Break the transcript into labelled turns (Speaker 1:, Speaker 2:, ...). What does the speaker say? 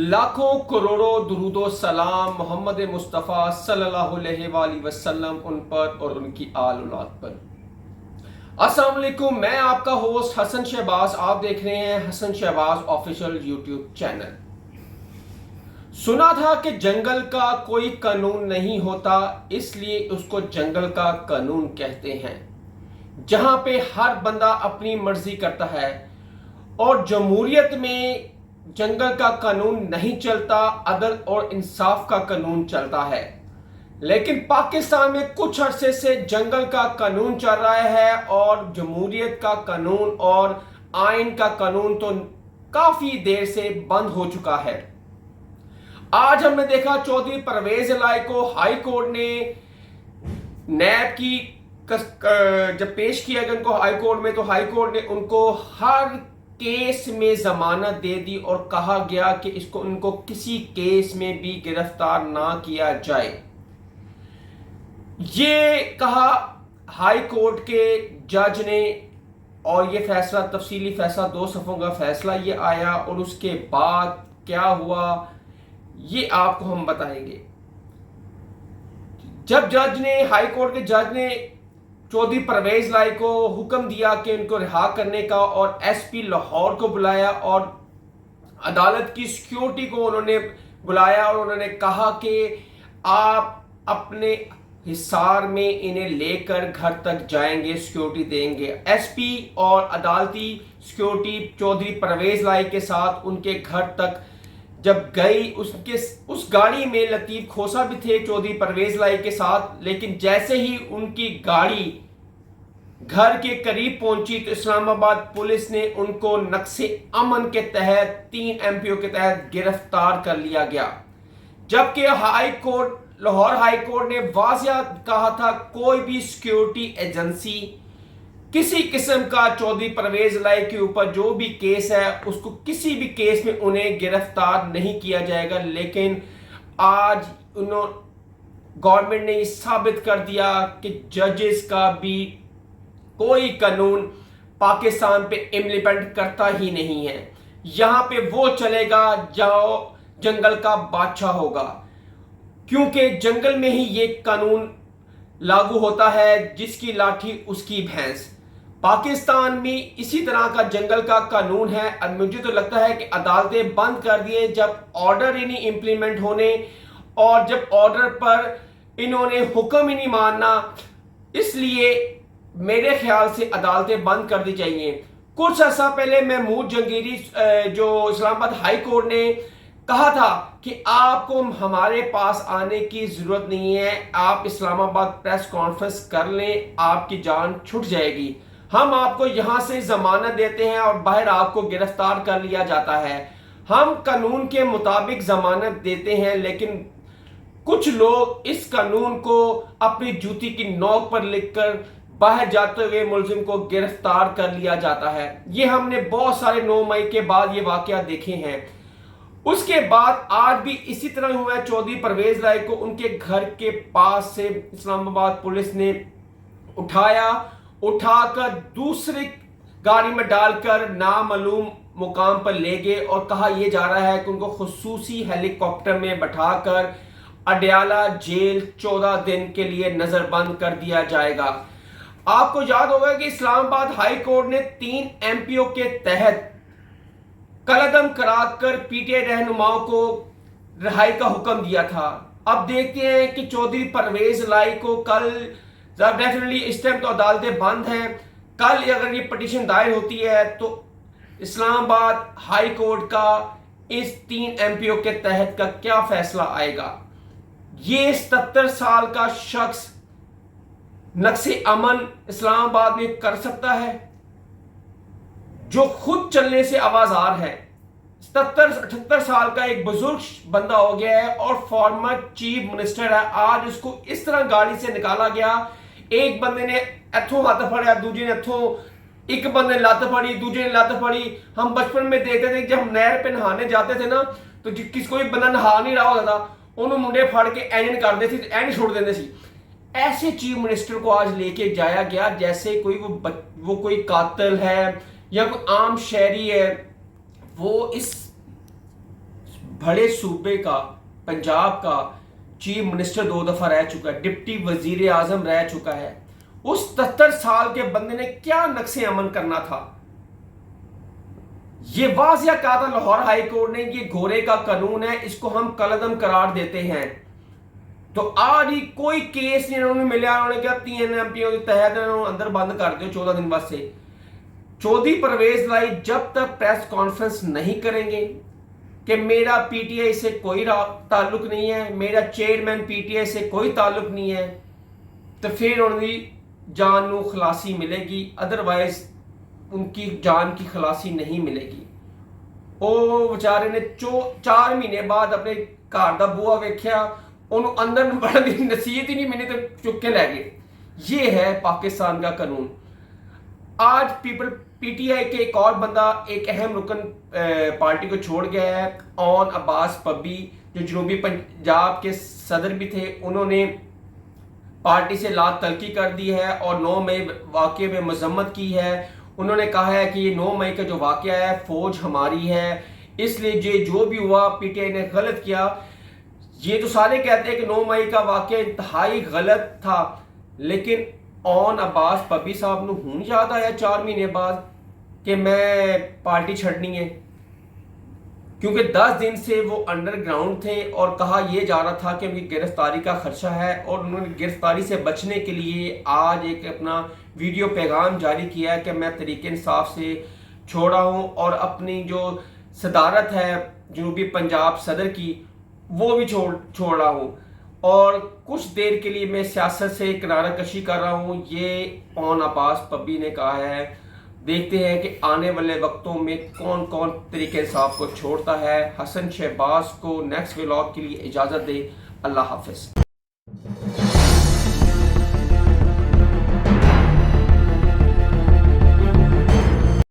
Speaker 1: लाखों करोड़ों दुरूदो सलाम मोहम्मद मुस्तफ़ा सल्लल्लाहु अलैहि वसल्लम उन पर और उनकी आल औलाद पर। अस्सलाम वालेकुम, मैं आपका होस्ट हसन शहबाज। आप देख रहे हैं Hasan Shahbaz official YouTube channel. सुना था कि जंगल का कोई कानून नहीं होता, इसलिए उसको जंगल का कानून कहते हैं, जहां पे हर बंदा अपनी मर्जी करता है। और जमहूरियत में जंगल का कानून नहीं चलता, अदल और इंसाफ का कानून चलता है। लेकिन पाकिस्तान में कुछ अरसे से जंगल का कानून चल रहा है और जमहूरियत का कानून और आइन का कानून तो काफी देर से बंद हो चुका है। आज हमने देखा चौधरी परवेज इलाही को हाई कोर्ट ने नैब की जब पेश किया गया उनको हाई कोर्ट में, तो हाई कोर्ट ने उनको हर केस में जमानत दे दी और कहा गया कि इसको उनको किसी केस में भी गिरफ्तार ना किया जाए। ये कहा हाई कोर्ट के जज ने, और ये फैसला तफसीली फैसला 2 सफ़ों का फैसला ये आया। और उसके बाद क्या हुआ ये आपको हम बताएंगे। जब जज ने, हाई कोर्ट के जज ने चौधरी परवेज इलाही को हुक्म दिया कि उनको रिहा करने का, और एसपी लाहौर को बुलाया और अदालत की सिक्योरिटी को उन्होंने बुलाया और उन्होंने कहा कि आप अपने हिसार में इन्हें लेकर घर तक जाएंगे, सिक्योरिटी देंगे। एसपी और अदालती सिक्योरिटी चौधरी परवेज इलाही के साथ उनके घर तक जब गई, उस गाड़ी में लतीफ खोसा भी थे चौधरी परवेज इलाही के साथ। लेकिन जैसे ही उनकी गाड़ी घर के करीब पहुंची तो इस्लामाबाद पुलिस ने उनको नक्शे अमन के तहत 3 एमपीओ के तहत गिरफ्तार कर लिया गया। जबकि high court, Lahore high court ने वाज़िया कहा था कोई भी सिक्योरिटी एजेंसी किसी किस्म का चौधरी परवेज इलाही के ऊपर जो भी केस है उसको किसी भी केस में उन्हें गिरफ्तार नहीं किया जाएगा। लेकिन आज गवर्नमेंट ने ये साबित कर दिया कि जजेस का भी कोई कानून पाकिस्तान पे इम्प्लीमेंट करता ही नहीं है। यहां पे वो चलेगा जो जंगल का बादशाह होगा, क्योंकि जंगल में ही ये कानून लागू होता है, जिसकी लाठी उसकी भैंस। पाकिस्तान में इसी तरह का जंगल का कानून है। और मुझे तो लगता है कि अदालतें बंद कर दिए जब ऑर्डर ही नहीं इंप्लीमेंट होने, और जब ऑर्डर पर इन्होंने हुक्म ही नहीं मानना, इसलिए मेरे ख्याल से अदालतें बंद कर दी चाहिए। कुछ अर्सा पहले महमूद जंगीरी, जो इस्लामाबाद हाई कोर्ट ने कहा था कि आपको हमारे पास आने की जरूरत नहीं है, आप इस्लामाबाद प्रेस कॉन्फ्रेंस कर लें, आपकी जान छूट जाएगी। हम आपको यहां से जमानत देते हैं और बाहर आपको गिरफ्तार कर लिया जाता है। हम कानून के मुताबिक जमानत देते हैं, लेकिन कुछ लोग इस कानून को अपनी जूती की नोक पर लिखकर बाहर जाते हुए मुलजिम को गिरफ्तार कर लिया जाता है। ये हमने बहुत सारे 9 मई के बाद ये वाकया देखे हैं। उसके बाद आज भी इसी तरह हुआ है। चौधरी परवेज इलाही को उनके घर के पास से इस्लामाबाद पुलिस ने उठाकर दूसरी गाड़ी में डालकर नामालूम मुकाम पर ले गए और कहा यह जा रहा है कि उनको खुसूसी हेलीकॉप्टर में बैठाकर अडयाला जेल 14 दिन के लिए नजरबंद कर दिया जाएगा। आपको याद होगा कि इस्लामाबाद हाई कोर्ट ने 3 एमपीओ के तहत कलअदम कराकर पीटीआई रहनुमाओं को रिहाई का हुक्म दिया था। अब देखते हैं कि चौधरी परवेज इलाही को कल, डेफिनेटली इस टाइम तो अदालतें बंद हैं, कल अगर ये पिटीशन दायर होती है तो इस्लामाबाद हाई कोर्ट का इस 3 एमपीओ के तहत का क्या फैसला आएगा। ये 77 साल का शख्स नक्शे अमन इस्लामाबाद में कर सकता है, जो खुद चलने से आवाजार है। 77-78 साल का एक बुजुर्ग बंदा हो गया है और फॉर्मर चीफ मिनिस्टर है। आज उसको इस तरह गाड़ी से निकाला गया, एक बंदे ने इथों हाथ फड़िया, दूसरे ने इथों, एक बंदे ने लत फड़ी, दूसरे ने लत फड़ी। हम बचपन में देखते थे जब हम नहर पे नहाने जाते थे ना, तो किस कोई बंदा नहा नहीं रहा होता था, ਉਹਨੂੰ ਮੁੰਡੇ ਫੜ ਕੇ ਐਂ ਨਹੀਂ ਕਰਦੇ ਸੀ, ਐਂ ਨਹੀਂ ਛੋੜ ਦਿੰਦੇ ਸੀ। ऐसे चीफ मिनिस्टर को आज लेके जाया गया जैसे कोई वो कोई कातिल है या कोई आम शहरी है। वो इस बड़े सूबे का, पंजाब का चीफ मिनिस्टर 2 दफा रह चुका है, डिप्टी वजीर आजम रह चुका है। उस 73 साल के बंदे ने क्या नक्शे अमन करना था? ये वाजिया कहा था लाहौर हाई कोर्ट ने, ये घोड़े का कानून है, इसको हम कलअदम करार देते हैं। तो आज ही कोई केस नहीं उन्होंने मिला, उन्होंने कहा 3 एमपीओ के तहत अंदर बंद कर दो 14 दिन वास्ते। चौधरी परवेज लाई जब तक प्रेस कॉन्फ्रेंस नहीं करेंगे कि मेरा पीटीआई से कोई ताल्लुक नहीं है, मेरा चेयरमैन पीटीआई से कोई ताल्लुक नहीं है, तो फिर उनकी जान नू खलासी मिलेगी, अदरवाइज उनकी जान की खलासी नहीं मिलेगी। वो बेचारे ने 4 महीने बाद अपने घर का बूहा वेख्या, उन्होंने अंदर बढ़ने की नसीहत ही नहीं मिली तो चुक के लै गए। ये है पाकिस्तान का कानून। आज पीटीआई के एक और बंदा एक अहम रुकन पार्टी को छोड़ गया है, ऑन अब्बास पब्बी, जो जनूबी पंजाब के सदर भी थे। उन्होंने पार्टी से लात तलकी कर दी है और 9 मई वाक़े में मजम्मत की है। उन्होंने कहा है कि ये 9 मई का जो वाक़या है फौज हमारी है, इसलिए ये जो भी हुआ पीटीआई ने गलत किया। ये तो सारे कहते हैं कि 9 मई का वाक़या इंतहाई गलत था, लेकिन ऑन अब्बास पब्बी साहब नूं हुण याद आया 4 महीने बाद कि मैं पार्टी छड़नी है, क्योंकि 10 दिन से वो अंडरग्राउंड थे और कहा यह जा रहा था कि उनकी गिरफ्तारी का खर्चा है, और उन्होंने गिरफ्तारी से बचने के लिए आज एक अपना वीडियो पैगाम जारी किया है कि मैं तहरीक इंसाफ से छोड़ा हूँ और अपनी जो सदारत है जनूबी पंजाब सदर की वो भी छोड़ रहा हूँ, और कुछ देर के लिए मैं सियासत से किनारा कशी कर रहा हूँ। ये ऑन अब्बास पब्बी ने कहा है। देखते हैं कि आने वाले वक्तों में कौन कौन तहरीक इंसाफ को छोड़ता है। हसन शहबाज को नेक्स्ट व्लॉग के लिए इजाज़त दे। अल्लाह हाफिज़।